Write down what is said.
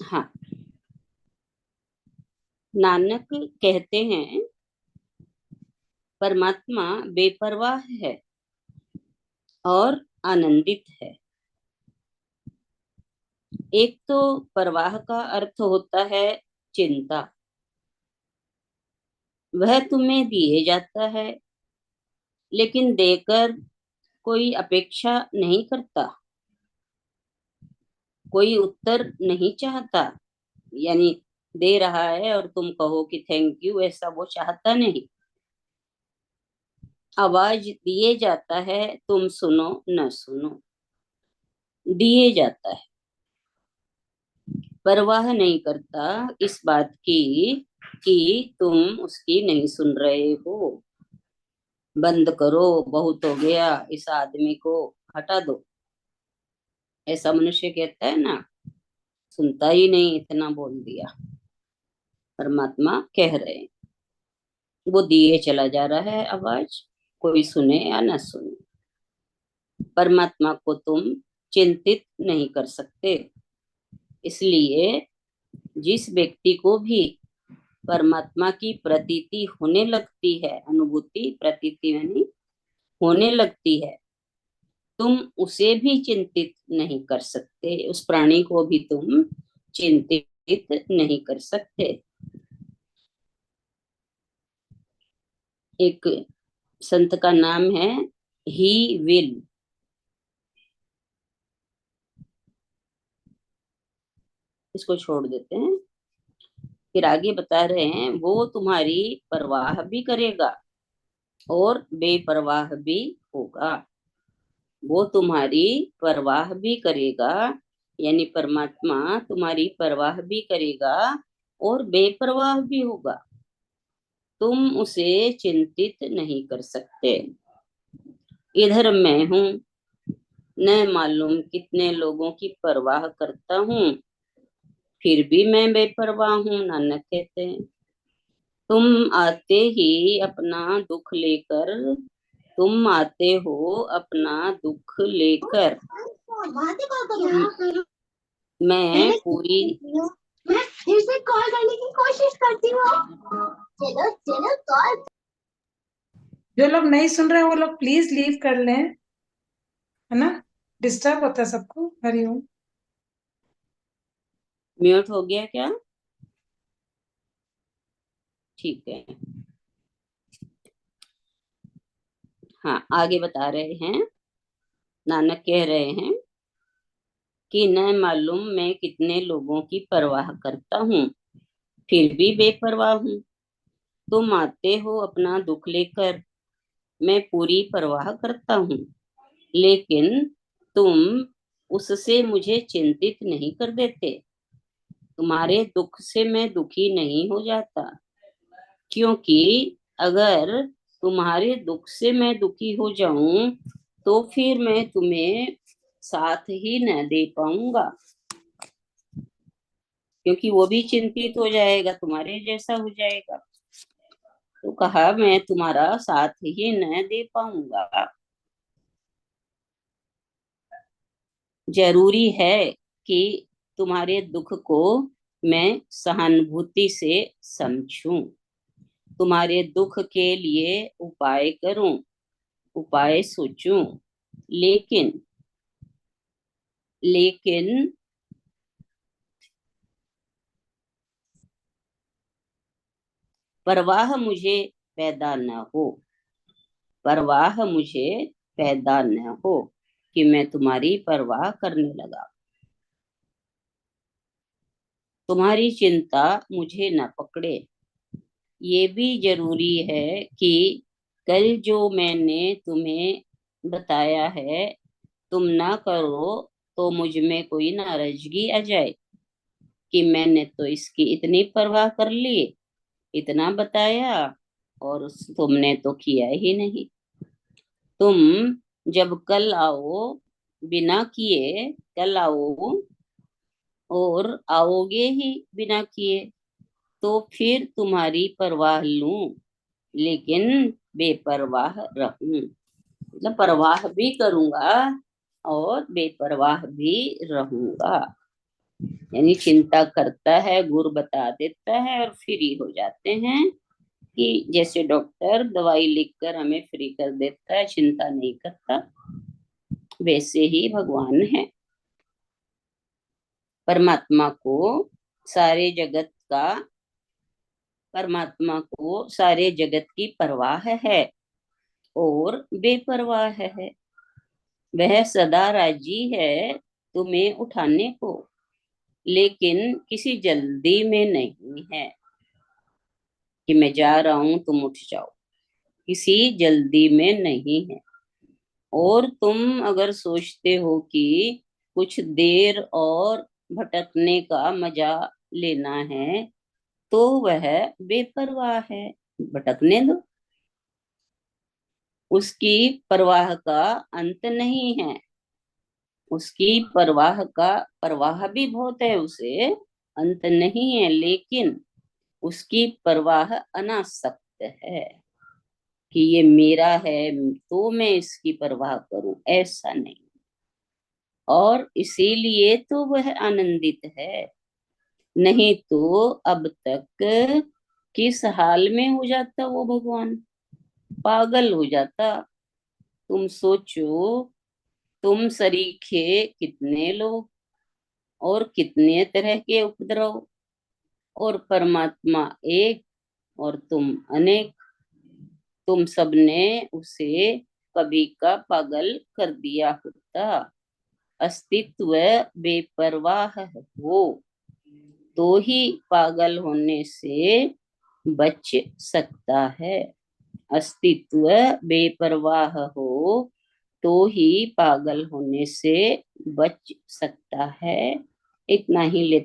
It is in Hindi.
हाँ, नानक कहते हैं परमात्मा बेपरवाह है और आनंदित है। एक तो परवाह का अर्थ होता है चिंता। वह तुम्हें दिए जाता है, लेकिन देकर कोई अपेक्षा नहीं करता, कोई उत्तर नहीं चाहता। यानी दे रहा है और तुम कहो कि थैंक यू, ऐसा वो चाहता नहीं। आवाज दिए जाता है, तुम सुनो न सुनो, दिए जाता है। परवाह नहीं करता इस बात की कि तुम उसकी नहीं सुन रहे हो। बंद करो, बहुत हो गया, इस आदमी को हटा दो, ऐसा मनुष्य कहता है ना। सुनता ही नहीं, इतना बोल दिया। परमात्मा कह रहे हैं, वो दिए चला जा रहा है आवाज, कोई सुने या ना सुने। परमात्मा को तुम चिंतित नहीं कर सकते। इसलिए जिस व्यक्ति को भी परमात्मा की प्रतीति होने लगती है, अनुभूति प्रतीति यानी होने लगती है, तुम उसे भी चिंतित नहीं कर सकते, उस प्राणी को भी तुम चिंतित नहीं कर सकते। एक संत का नाम है ही विल। इसको छोड़ देते हैं, फिर आगे बता रहे हैं वो तुम्हारी परवाह भी करेगा और बेपरवाह भी होगा। वो तुम्हारी परवाह भी करेगा, यानी परमात्मा तुम्हारी परवाह भी करेगा और बेपरवाह भी होगा। तुम उसे चिंतित नहीं कर सकते। इधर मैं हूं, न मालूम कितने लोगों की परवाह करता हूँ, फिर भी मैं बेपरवाह हूँ, नानक कहते हैं। तुम आते ही अपना दुख लेकर, तुम आते हो अपना दुख लेकर। मैं पूरी। मैं फिर से कॉल करने की कोशिश करती हूँ। चलो चलो कॉल। जो लोग नहीं सुन रहे हैं वो लोग प्लीज लीव कर लें, है ना। डिस्टर्ब होता है सबको। हरिओम। म्यूट हो गया क्या? ठीक है। हाँ, आगे बता रहे हैं। नानक कह रहे हैं कि न मालूम मैं कितने लोगों की परवाह करता हूँ, फिर भी बेपरवाह हूँ। तुम आते हो अपना दुख लेकर, मैं पूरी परवाह करता हूँ, लेकिन तुम उससे मुझे चिंतित नहीं कर देते। तुम्हारे दुख से मैं दुखी नहीं हो जाता, क्योंकि अगर तुम्हारे दुख से मैं दुखी हो जाऊं तो फिर मैं तुम्हें साथ ही न दे पाऊंगा, क्योंकि वो भी चिंतित हो जाएगा, तुम्हारे जैसा हो जाएगा। तो कहा मैं तुम्हारा साथ ही न दे पाऊंगा। जरूरी है कि तुम्हारे दुख को मैं सहानुभूति से समझूं, तुम्हारे दुख के लिए उपाय करूं, उपाय सोचूं। लेकिन लेकिन परवाह मुझे पैदा न हो, परवाह मुझे पैदा न हो कि मैं तुम्हारी परवाह करने लगा। तुम्हारी चिंता मुझे न पकड़े। ये भी जरूरी है कि कल जो मैंने तुम्हें बताया है, तुम ना करो तो मुझ में कोई नाराजगी आ जाए कि मैंने तो इसकी इतनी परवाह कर ली, इतना बताया, और तुमने तो किया ही नहीं। तुम जब कल आओ, बिना किए कल आओ, और आओगे ही बिना किए, तो फिर तुम्हारी परवाह लूं, लेकिन बेपरवाह रहूं। मतलब परवाह भी करूंगा और बेपरवाह भी रहूंगा। यानी चिंता करता है, गुर बता देता है और फ्री हो जाते हैं। कि जैसे डॉक्टर दवाई लिखकर हमें फ्री कर देता है, चिंता नहीं करता, वैसे ही भगवान है। परमात्मा को सारे जगत का परमात्मा को सारे जगत की परवाह है और बेपरवाह है। वह सदा राजी है तुम्हें उठाने को, लेकिन किसी जल्दी में नहीं है कि मैं जा रहा हूं तुम उठ जाओ। किसी जल्दी में नहीं है। और तुम अगर सोचते हो कि कुछ देर और भटकने का मजा लेना है, तो वह बेपरवाह है, भटकने दो। उसकी परवाह का अंत नहीं है। उसकी परवाह भी बहुत है, उसे अंत नहीं है, लेकिन उसकी परवाह अनासक्त है कि ये मेरा है तो मैं इसकी परवाह करूं, ऐसा नहीं। और इसीलिए तो वह आनंदित है। नहीं तो अब तक किस हाल में हो जाता वो भगवान, पागल हो जाता। तुम सोचो, तुम सरीखे कितने लोग और कितने तरह के उपद्रव, और परमात्मा एक और तुम अनेक। तुम सबने उसे कभी का पागल कर दिया होता। अस्तित्व बेपरवाह हो तो ही पागल होने से बच सकता है। अस्तित्व बेपरवाह हो तो ही पागल होने से बच सकता है। इतना ही ले